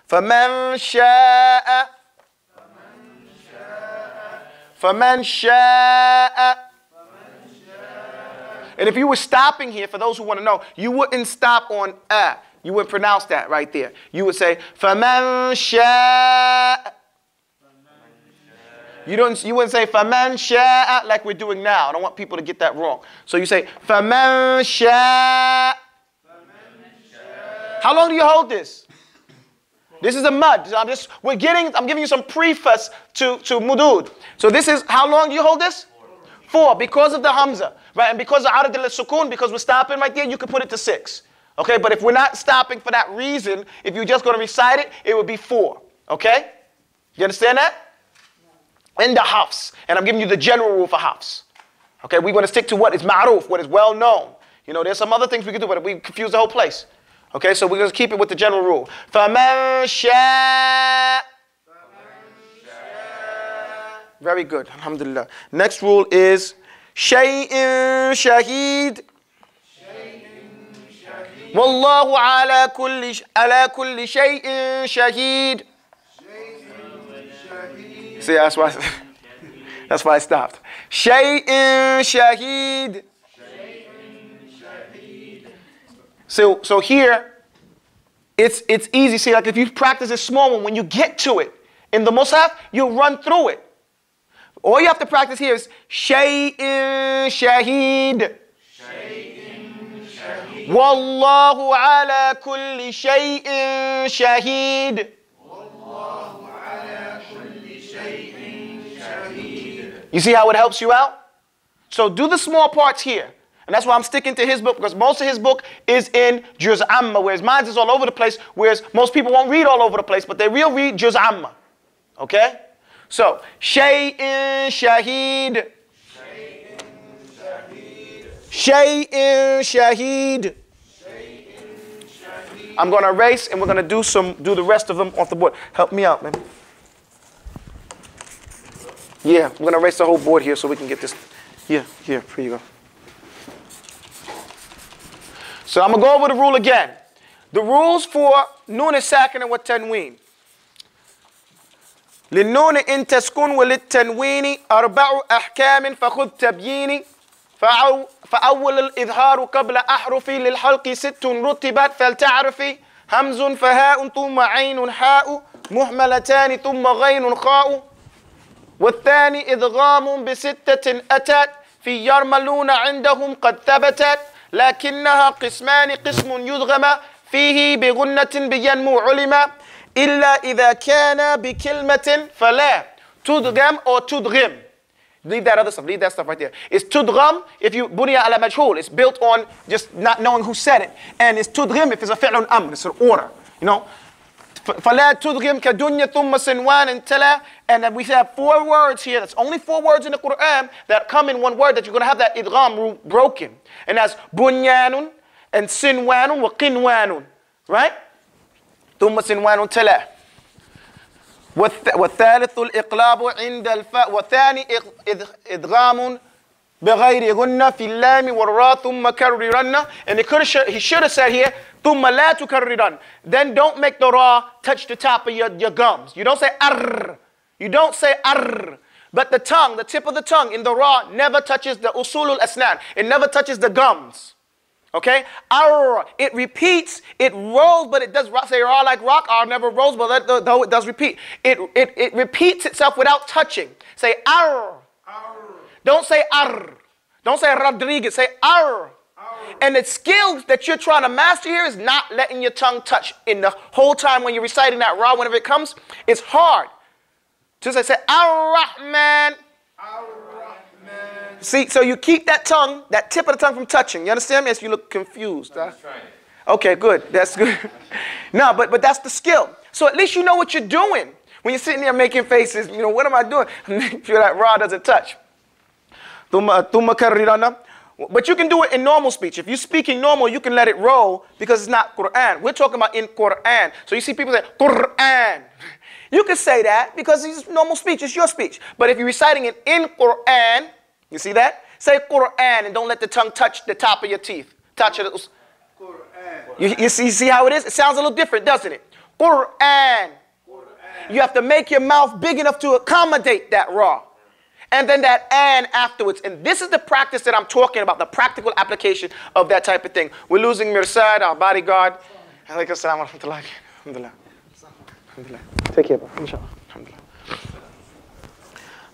فَمَنْ شَاءَ. فَمَنْ شَاءَ. And if you were stopping here, for those who want to know, you wouldn't stop on a. You would pronounce that right there. You would say, فَمَنْ شَاءَ. You wouldn't say, فَمَنْ شَاءَ, like we're doing now. I don't want people to get that wrong. So you say, فَمَنْ شَاءَ. How long do you hold this? This is a mud. I'm giving you some preface to mudud. So this is, how long do you hold this? 4, because of the hamza, right? And because of adad al-sukun, because we're stopping right there, you can put it to 6. Okay, but if we're not stopping for that reason, if you're just going to recite it, it would be 4. Okay? You understand that? In the hafs. And I'm giving you the general rule for hafs. Okay, we're going to stick to what is ma'ruf, what is well known. You know, there's some other things we can do, but we confuse the whole place. Okay, so we're going to keep it with the general rule. فَمَنْ شَاءَ. Very good, alhamdulillah. Next rule is شَيْءٍ شَهِيد. وَاللَّهُ عَلَى كُلِّ شَيْءٍ شَهِيد. See, that's why I stopped. شَيْءٍ شَهِيد. So here, it's easy. See, like if you practice a small one, when you get to it in the mushaf, you'll run through it. All you have to practice here is shay'in shaheed. Wallahu ala kulli shay'in shaheed. You see how it helps you out? So do the small parts here. And that's why I'm sticking to his book, because most of his book is in Juz Amma, whereas mine is all over the place, whereas most people won't read all over the place, but they will read Juz Amma. Okay? So, Shay'in Shaheed. Shay'in Shaheed. I'm going to erase and we're going to do the rest of them off the board. Help me out, man. Yeah, we're going to erase the whole board here so we can get this. Yeah, here you go. So I'm going to go over the rule again. The rules for Nun al-Sakin wa tanween. للنون إن تسكن وللتنوين أربع أحكام فخذ تبييني فأول الإظهار قبل أحرفي للحلق 6 رتبت فلتعرفي همز فهاء ثم عين حاء مهملتان ثم غين خاء والثاني إدغام ب6 أتت في يرملون عندهم قد ثبتت لكنها قسمان قسم يدغم فيه بغنة بينمو علما إلا إذا كان بكلمة فلا تدغم or تدغم. Leave that other stuff. Leave that stuff right there. It's tudgham if you bunya ala majhul. It's built on just not knowing who said it. And it's tudghim if it's a fi'lun amr. It's an order. You know. فلا تدغم كدنيا ثم سنوان تلا. And then we have 4 words here. That's only 4 words in the Quran that come in one word that you're going to have that idgham rule broken. And that's bunyanun and sinwanun wa qinwanun. Right? ثم سنوان تلا. والثالث الإقلاب عند الفاء والثاني إدغام بغير غنة في اللام والراء ثم كررن. And he should have said here ثم لا تكررن. Then don't make the ra touch the top of your gums. You don't say arr. You don't say arr. But the tongue, the tip of the tongue in the ra never touches the usulul asnan. It never touches the gums. Okay? Arr. It repeats. It rolls, but it does say ra like rock. R never rolls, but though it does repeat. It repeats itself without touching. Say arr. Don't say arr. Don't say Rodriguez. Say arr. And the skill that you're trying to master here is not letting your tongue touch in the whole time when you're reciting that ra. Whenever it comes, it's hard. Just say ar-Rahman. See, so you keep that tongue, that tip of the tongue from touching. You understand me? As you look confused. Huh? Okay, good. That's good. No, but that's the skill. So at least you know what you're doing. When you're sitting there making faces, you know, what am I doing? Make sure that ra doesn't touch. But you can do it in normal speech. If you're speaking normal, you can let it roll because it's not Quran. We're talking about in Quran. So you see people say, Quran. You can say that because it's normal speech. It's your speech. But if you're reciting it in Quran, you see that? Say Quran and don't let the tongue touch the top of your teeth. Touch it. Quran. You see how it is? It sounds a little different, doesn't it? Qur'an. You have to make your mouth big enough to accommodate that ra. And then that an afterwards. And this is the practice that I'm talking about, the practical application of that type of thing. We're losing Mirsad, our bodyguard. Abdus-salaam wa rahmatullah. Alhamdulillah. Alhamdulillah. Take care, bro. Inshallah. Alhamdulillah.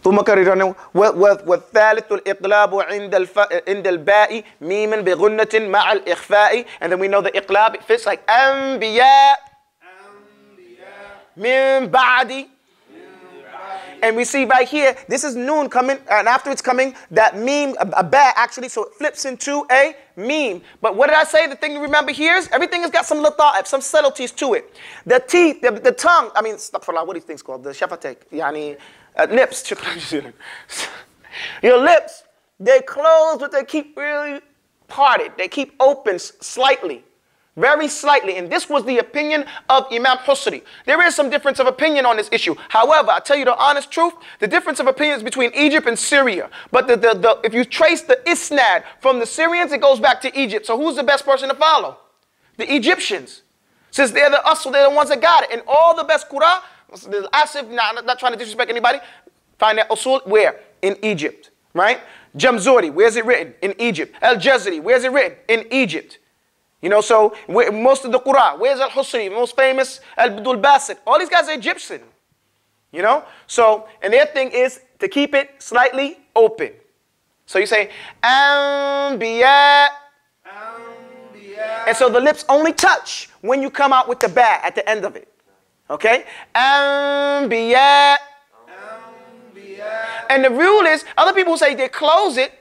ثم كررنا والثالث الإقلاب عند الباء ميم بغنة مع الإخفاء. And then we know the إقلاب, it fits like أنبياء من بعد. And we see right here, this is noon coming, and after it's coming, that meme, a ba actually, so it flips into a meme. But what did I say? The thing to remember here is everything has got some lata'if, some subtleties to it. The teeth, the tongue, I mean, astaghfirullah, what are these things called? The shafatek, yani, lips. Your lips, they close, but they keep really parted. They keep open slightly. Very slightly, and this was the opinion of Imam Husri. There is some difference of opinion on this issue. However, I tell you the honest truth, the difference of opinion is between Egypt and Syria. But if you trace the isnad from the Syrians, it goes back to Egypt. So who's the best person to follow? The Egyptians. Since they're the usul, they're the ones that got it. And all the best Qur'an, asif, I'm not trying to disrespect anybody, find that usul where? In Egypt, right? Jamzuri, where's it written? In Egypt. Al-Jazri, where's it written? In Egypt. You know, so most of the Qur'an, where's Al-Husri, most famous, Al-Bidul Basit, all these guys are Egyptian. You know, so, and their thing is to keep it slightly open. So you say, Anbiya. And so the lips only touch when you come out with the ba at the end of it. Okay? Anbiya. And the rule is, other people say they close it.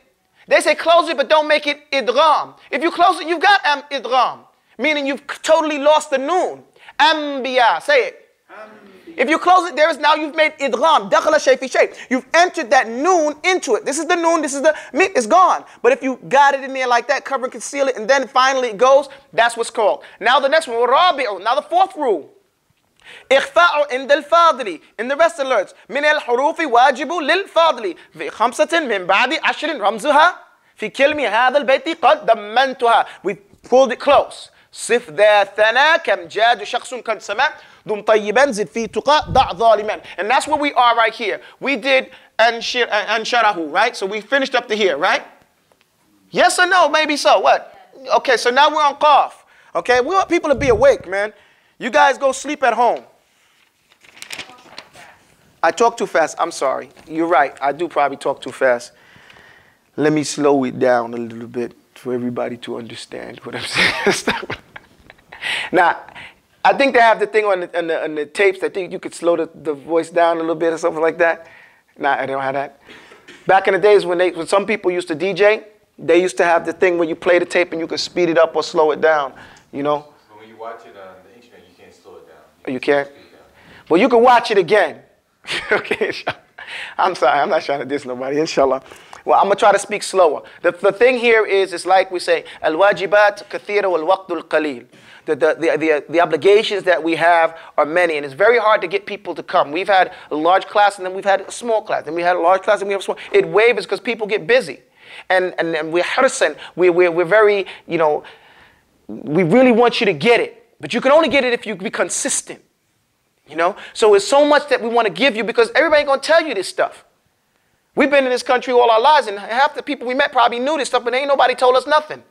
They say close it, but don't make it idgham. If you close it, you've got idgham, meaning you've totally lost the noon. Anbiya, say it. If you close it, now you've made idgham. Dakhala shay fi shay. You've entered that noon into it. This is the noon, this is the meat, it's gone. But if you got it in there like that, cover and conceal it, and then finally it goes, that's what's called. Now the next one, rabi'u. Now the fourth rule. إخفاء عند الفاضل. In the rest of the words, من الحروف واجب للفاضل في خمسة من بعد عشر رمزها في كلمة هذا البيت قد ضمنتها. We pulled it close. صف ذا ثنا كم جاد شخص قد سمع ضم طيبا زد في تقى ضع ظالما. And that's where we are right here. We did أنشره, right? So we finished up to here, right? Yes or no? Maybe so. What? Okay, so now we're on qaf. Okay, we want people to be awake, man. You guys go sleep at home. I talk too fast. I'm sorry. You're right. I do probably talk too fast. Let me slow it down a little bit for everybody to understand what I'm saying. Now, I think they have the thing on the tapes. I think you could slow the voice down a little bit or something like that. Nah, I don't have that. Back in the days when some people used to DJ, they used to have the thing where you play the tape and you could speed it up or slow it down, you know? But when you watch it on the internet, you can't slow it down. You can't? Well, you can watch it again. Okay, inshallah. I'm sorry, I'm not trying to diss nobody, inshallah. Well, I'm going to try to speak slower. The thing here is, it's like we say, al-wajibat kathira wal-waqtul qalil. The obligations that we have are many, and it's very hard to get people to come. We've had a large class, and then we've had a small class, and we had a large class, and we have a small. It wavers because people get busy. And we're harsan, we're very, you know, we really want you to get it. But you can only get it if you be consistent. You know, so it's so much that we want to give you because everybody ain't going to tell you this stuff. We've been in this country all our lives, and half the people we met probably knew this stuff, but ain't nobody told us nothing.